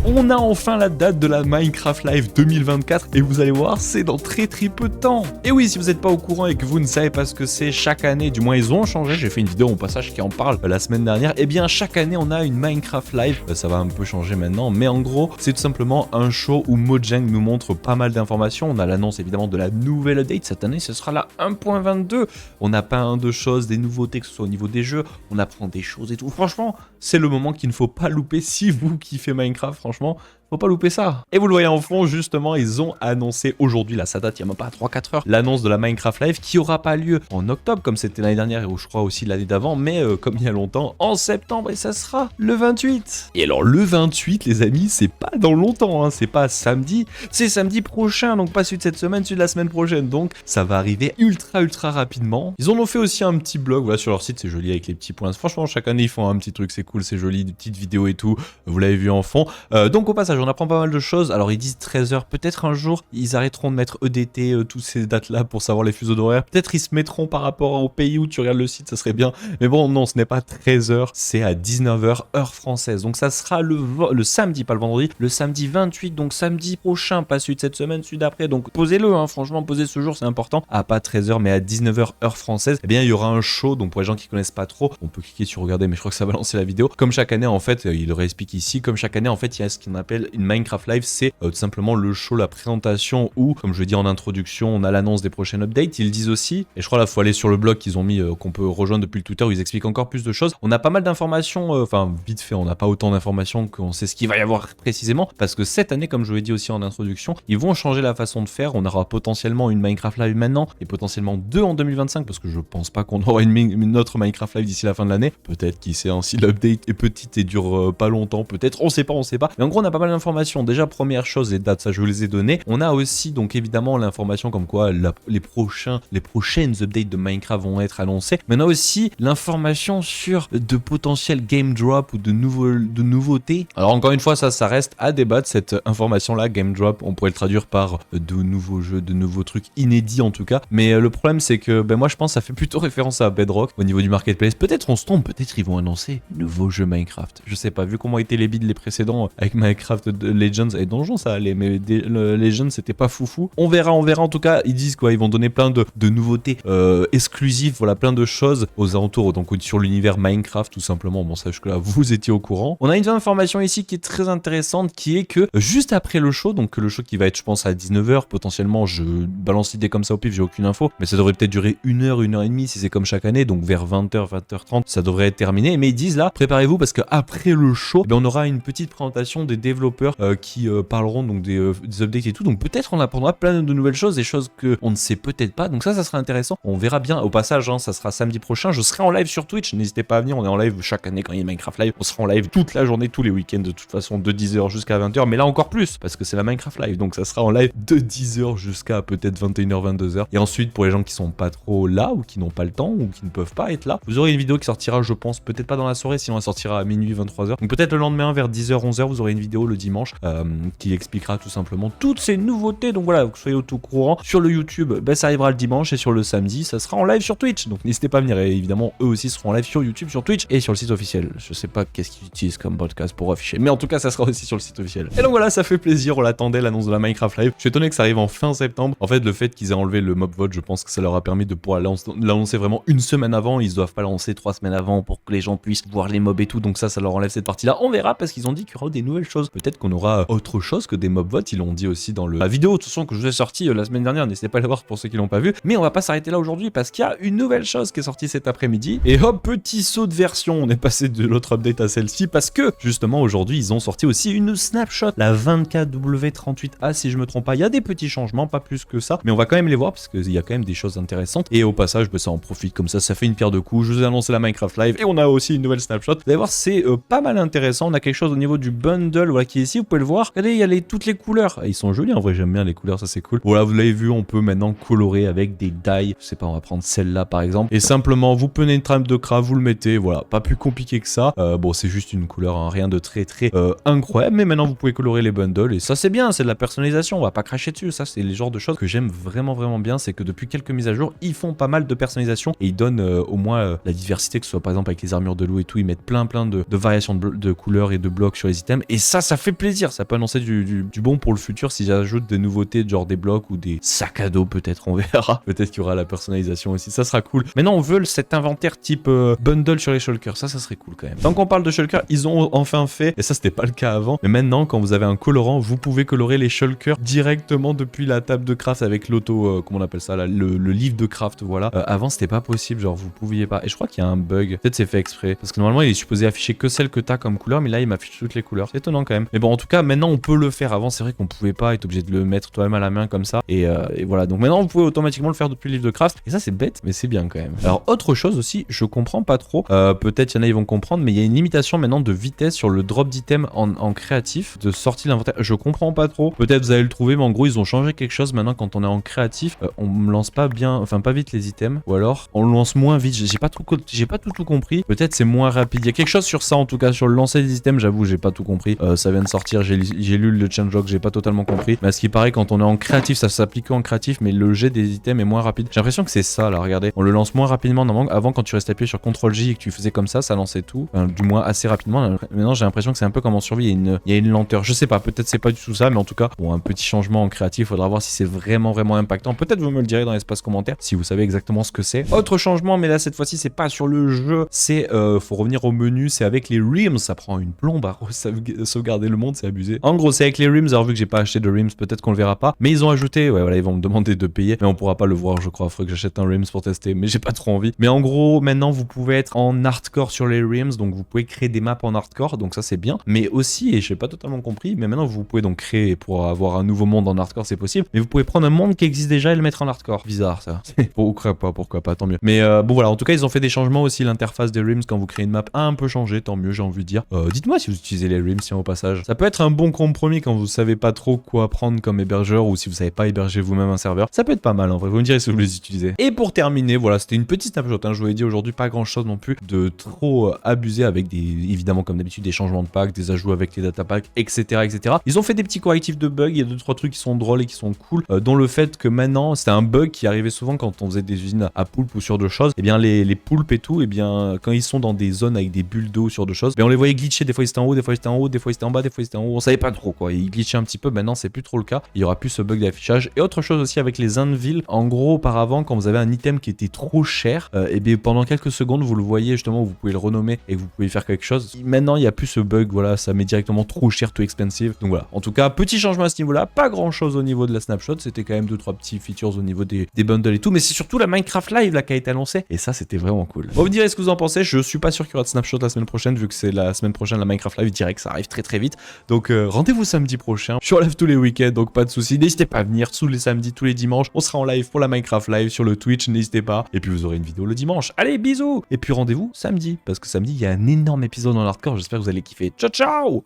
On a enfin la date de la Minecraft Live 2024 et vous allez voir, c'est dans très peu de temps. Et oui, si vous n'êtes pas au courant et que vous ne savez pas ce que c'est, chaque année, du moins ils ont changé, j'ai fait une vidéo au passage qui en parle la semaine dernière, et bien chaque année on a une Minecraft Live, ça va un peu changer maintenant, mais en gros c'est tout simplement un show où Mojang nous montre pas mal d'informations. On a l'annonce évidemment de la nouvelle update, cette année ce sera la 1.22, on a plein de choses, des nouveautés, que ce soit au niveau des jeux, on apprend des choses et tout. Franchement, c'est le moment qu'il ne faut pas louper si vous kiffez Minecraft, franchement. Faut pas louper ça. Et vous le voyez en fond, justement, ils ont annoncé aujourd'hui, là ça date il y a même pas 3-4 heures, l'annonce de la Minecraft Live qui aura pas lieu en octobre comme c'était l'année dernière et je crois aussi l'année d'avant, mais comme il y a longtemps, en septembre, et ça sera le 28. Et alors le 28 les amis, c'est pas dans longtemps, hein, c'est pas samedi, c'est samedi prochain, donc pas celui de cette semaine, celui de la semaine prochaine, donc ça va arriver ultra rapidement. Ils en ont fait aussi un petit blog, voilà, sur leur site, c'est joli avec les petits points, franchement chaque année ils font un petit truc, c'est cool, c'est joli, des petites vidéos et tout, vous l'avez vu en fond. Donc au passage on apprend pas mal de choses. Alors ils disent 13h, peut-être un jour ils arrêteront de mettre EDT, toutes ces dates là pour savoir les fuseaux d'horaire, peut-être ils se mettront par rapport au pays où tu regardes le site, ça serait bien, mais bon non, ce n'est pas 13h, c'est à 19h heure française, donc ça sera le samedi, pas le vendredi, le samedi 28, donc samedi prochain, pas celui de cette semaine, celui d'après, donc posez-le, hein, franchement posez ce jour, c'est important, à pas 13h mais à 19h heure française. Eh bien il y aura un show, donc pour les gens qui connaissent pas trop, on peut cliquer sur regarder, mais je crois que ça va lancer la vidéo. Comme chaque année en fait, il le réexplique ici, comme chaque année en fait il y a ce qu'on appelle une Minecraft Live, c'est tout simplement le show, la présentation où, comme je l'ai dit en introduction, on a l'annonce des prochaines updates. Ils disent aussi, et je crois là faut aller sur le blog qu'ils ont mis, qu'on peut rejoindre depuis le Twitter, où ils expliquent encore plus de choses. On a pas mal d'informations, enfin vite fait, on n'a pas autant d'informations qu'on sait ce qu'il va y avoir précisément, parce que cette année, comme je l'ai dit aussi en introduction, ils vont changer la façon de faire. On aura potentiellement une Minecraft Live maintenant, et potentiellement deux en 2025, parce que je pense pas qu'on aura une autre Minecraft Live d'ici la fin de l'année. Peut-être, qui sait, hein, si l'update est petite et dure pas longtemps, peut-être, on sait pas. Mais en gros, on a pas mal d'informations. Déjà, première chose, les dates, ça je vous les ai données. On a aussi donc évidemment l'information comme quoi les prochaines updates de Minecraft vont être annoncées. Mais on a aussi l'information sur de potentiels game drop ou de nouveautés. Alors encore une fois, ça reste à débattre, cette information-là, game drop. On pourrait le traduire par de nouveaux jeux, de nouveaux trucs inédits en tout cas. Mais le problème, c'est que moi je pense que ça fait plutôt référence à Bedrock au niveau du marketplace. Peut-être on se trompe, peut-être ils vont annoncer nouveaux jeux Minecraft. Je sais pas, vu comment étaient les builds les précédents avec Minecraft Legends et Donjons, ça allait, mais le Legends c'était pas foufou. On verra en tout cas. Ils disent quoi, ils vont donner plein de nouveautés exclusives, voilà, plein de choses aux alentours, donc sur l'univers Minecraft tout simplement. Bon, ça jusque là vous étiez au courant. On a une information ici qui est très intéressante, qui est que juste après le show, donc le show qui va être je pense à 19h, potentiellement je balance l'idée comme ça au pif, j'ai aucune info, mais ça devrait peut-être durer 1h, 1h30 si c'est comme chaque année, donc vers 20h, 20h30 ça devrait être terminé. Mais ils disent là, préparez-vous parce que après le show, on aura une petite présentation des développeurs qui parleront donc des updates et tout, donc peut-être on apprendra plein de nouvelles choses, des choses qu'on ne sait peut-être pas, donc ça sera intéressant. On verra bien au passage, hein, ça sera samedi prochain, je serai en live sur Twitch, n'hésitez pas à venir, on est en live chaque année quand il y a Minecraft Live, on sera en live toute la journée, tous les week-ends de toute façon, de 10h jusqu'à 20h, mais là encore plus parce que c'est la Minecraft Live, donc ça sera en live de 10h jusqu'à peut-être 21h, 22h. Et ensuite pour les gens qui sont pas trop là ou qui n'ont pas le temps ou qui ne peuvent pas être là, vous aurez une vidéo qui sortira, je pense, peut-être pas dans la soirée, sinon elle sortira à minuit, 23h, donc peut-être le lendemain vers 10h, 11h, vous aurez une vidéo le dimanche qui expliquera tout simplement toutes ces nouveautés. Donc voilà, que vous soyez au tout courant. Sur le YouTube, ça arrivera le dimanche, et sur le samedi, ça sera en live sur Twitch. Donc n'hésitez pas à venir, et évidemment eux aussi seront en live sur YouTube, sur Twitch et sur le site officiel. Je sais pas qu'est-ce qu'ils utilisent comme podcast pour afficher, mais en tout cas ça sera aussi sur le site officiel. Et donc voilà, ça fait plaisir, on l'attendait, l'annonce de la Minecraft Live. Je suis étonné que ça arrive en fin septembre. En fait, le fait qu'ils aient enlevé le mob vote, je pense que ça leur a permis de pouvoir l'annoncer vraiment une semaine avant. Ils doivent pas l'annoncer 3 semaines avant pour que les gens puissent voir les mobs et tout, donc ça leur enlève cette partie là. On verra, parce qu'ils ont dit qu'il y aura des nouvelles choses. Peut-être qu'on aura autre chose que des mob votes, ils l'ont dit aussi dans la vidéo de toute façon que je vous ai sortie la semaine dernière, n'hésitez pas à la voir pour ceux qui l'ont pas vu. Mais on va pas s'arrêter là aujourd'hui parce qu'il y a une nouvelle chose qui est sortie cet après-midi. Et hop, petit saut de version, on est passé de l'autre update à celle-ci parce que justement aujourd'hui ils ont sorti aussi une snapshot, la 24W38A si je me trompe pas. Il y a des petits changements, pas plus que ça, mais on va quand même les voir parce qu'il y a quand même des choses intéressantes. Et au passage, ça en profite comme ça fait une pierre deux coups. Je vous ai annoncé la Minecraft Live et on a aussi une nouvelle snapshot. Vous allez voir, c'est pas mal intéressant. On a quelque chose au niveau du bundle, voilà, qui est ici, vous pouvez le voir. Regardez, il y a toutes les couleurs. Ils sont jolis en vrai, j'aime bien les couleurs, ça c'est cool. Voilà, vous l'avez vu, on peut maintenant colorer avec des dye. Je sais pas, on va prendre celle-là par exemple. Et simplement, vous prenez une trame de craft, vous le mettez, voilà, pas plus compliqué que ça. Bon, c'est juste une couleur, hein, rien de très incroyable. Mais maintenant, vous pouvez colorer les bundles et ça c'est bien, c'est de la personnalisation. On va pas cracher dessus. Ça, c'est les genres de choses que j'aime vraiment bien. C'est que depuis quelques mises à jour, ils font pas mal de personnalisation et ils donnent au moins la diversité, que ce soit par exemple avec les armures de loup et tout. Ils mettent plein de variations de couleurs et de blocs sur les items Et ça fait plaisir. Ça peut annoncer du bon pour le futur si j'ajoute des nouveautés, genre des blocs ou des sacs à dos, peut-être, on verra. Peut-être qu'il y aura la personnalisation aussi. Ça sera cool. Maintenant, on veut cet inventaire type bundle sur les shulkers. Ça serait cool quand même. Tant qu'on parle de shulkers, ils ont enfin fait, et ça, c'était pas le cas avant, mais maintenant, quand vous avez un colorant, vous pouvez colorer les shulkers directement depuis la table de craft avec l'auto, comment on appelle ça là, le livre de craft, voilà. Avant, c'était pas possible, genre, vous pouviez pas. Et je crois qu'il y a un bug. Peut-être c'est fait exprès. Parce que normalement, il est supposé afficher que celle que t'as comme couleur, mais là, il m'affiche toutes les couleurs. C'est étonnant quand même. Mais bon, en tout cas, maintenant, on peut le faire. Avant, c'est vrai qu'on pouvait pas être obligé de le mettre toi-même à la main comme ça. Et voilà. Donc maintenant, vous pouvez automatiquement le faire depuis le livre de craft. Et ça, c'est bête, mais c'est bien quand même. Alors, autre chose aussi, je comprends pas trop. Peut-être il y en a, ils vont comprendre, mais il y a une limitation maintenant de vitesse sur le drop d'item en créatif, de sortie de l'inventaire. Je comprends pas trop. Peut-être vous allez le trouver, mais en gros, ils ont changé quelque chose. Maintenant, quand on est en créatif, on me lance pas bien, enfin, pas vite les items. Ou alors, on le lance moins vite. J'ai pas tout compris. Peut-être c'est moins rapide. Il y a quelque chose sur ça, en tout cas, sur le lancer des items, j'avoue, j'ai pas tout compris. Ça vient de sortir, j'ai lu le changelog, j'ai pas totalement compris. Mais à ce qui paraît, quand on est en créatif, ça s'applique en créatif, mais le jet des items est moins rapide. J'ai l'impression que c'est ça, là, regardez. On le lance moins rapidement. Avant, quand tu restais appuyé sur CTRL-J et que tu faisais comme ça lançait tout. Enfin, du moins assez rapidement. Maintenant, j'ai l'impression que c'est un peu comme en survie. Il y a une lenteur. Je sais pas, peut-être c'est pas du tout ça, mais en tout cas, bon, un petit changement en créatif. Faudra voir si c'est vraiment impactant. Peut-être vous me le direz dans l'espace commentaire si vous savez exactement ce que c'est. Autre changement, mais là, cette fois-ci, c'est pas sur le jeu. C'est, faut revenir au menu. C'est avec les rims. Ça prend une plombe à sauvegarder le monde. C'est abusé. En gros, c'est avec les rims. Alors, vu que j'ai pas acheté de rims, peut-être qu'on le verra pas. Mais ils ont ajouté, ouais, voilà, ils vont me demander de payer. Mais on pourra pas le voir, je crois. Faudrait que j'achète un rims pour tester. Mais j'ai pas trop envie. Mais en gros, maintenant, vous pouvez être en hardcore sur les rims. Donc, vous pouvez créer des maps en hardcore. Donc, ça, c'est bien. Mais aussi, et je n'ai pas totalement compris, mais maintenant, vous pouvez donc créer pour avoir un nouveau monde en hardcore, c'est possible. Mais vous pouvez prendre un monde qui existe déjà et le mettre en hardcore. Bizarre, ça. Pourquoi pas, tant mieux. Mais bon, voilà. En tout cas, ils ont fait des changements aussi. L'interface des rims, quand vous créez une map, a un peu changé. Tant mieux, j'ai envie de dire. Dites-moi si vous utilisez les rims, tiens, au passage. Ça peut être un bon compromis quand vous savez pas trop quoi prendre comme hébergeur ou si vous savez pas héberger vous-même un serveur. Ça peut être pas mal, en vrai. Vous me direz si vous les utilisez. Et pour terminer, voilà, c'était une petite snapshot. Hein, je vous ai dit aujourd'hui, pas grand-chose non plus de trop abusé avec évidemment, comme d'habitude, des changements de packs, des ajouts avec les data packs, etc. Ils ont fait des petits correctifs de bugs. Il y a 2-3 trucs qui sont drôles et qui sont cool, dont le fait que maintenant, c'était un bug qui arrivait souvent quand on faisait des usines à poulpes ou sur de choses. Et bien, les poulpes et tout, et bien, quand ils sont dans des zones avec des bulles d'eau sur de choses, on les voyait glitcher. Des fois, ils étaient en haut, des fois, ils étaient en haut, des fois, ils étaient en bas, des fois, ils étaient en haut. On savait pas trop quoi. Ils glitchaient un petit peu. Maintenant, c'est plus trop le cas. Il y aura plus ce bug d'affichage. Et autre chose aussi avec les anvils. En gros, auparavant, quand vous avez un item qui était trop cher, et bien, pendant quelques secondes, vous le voyez justement, vous pouvez le renommer et vous pouvez faire quelque chose. Maintenant, il n'y a plus ce bug. Voilà, ça met directement trop cher, too expensive. Donc voilà. En tout cas, petit changement à ce niveau-là. Pas grand chose au niveau de la snapshot. C'était quand même 2-3 petits features au niveau des bundles et tout. Mais c'est surtout la Minecraft Live là qui a été annoncée. Et ça, c'était vraiment cool. Bon, vous me direz ce que vous en pensez. Je suis pas sûr qu'il y aura de snapshot la semaine prochaine, vu que c'est la semaine prochaine la Minecraft Live direct. Ça arrive très vite. Donc rendez-vous samedi prochain. Je suis en live tous les week-ends, donc pas de soucis. N'hésitez pas à venir tous les samedis, tous les dimanches. On sera en live pour la Minecraft Live sur le Twitch. N'hésitez pas. Et puis vous aurez une vidéo le dimanche. Allez, bisous. Et puis rendez-vous samedi, parce que samedi il y a un énorme épisode en hardcore. J'espère que vous allez kiffer. Ciao ciao.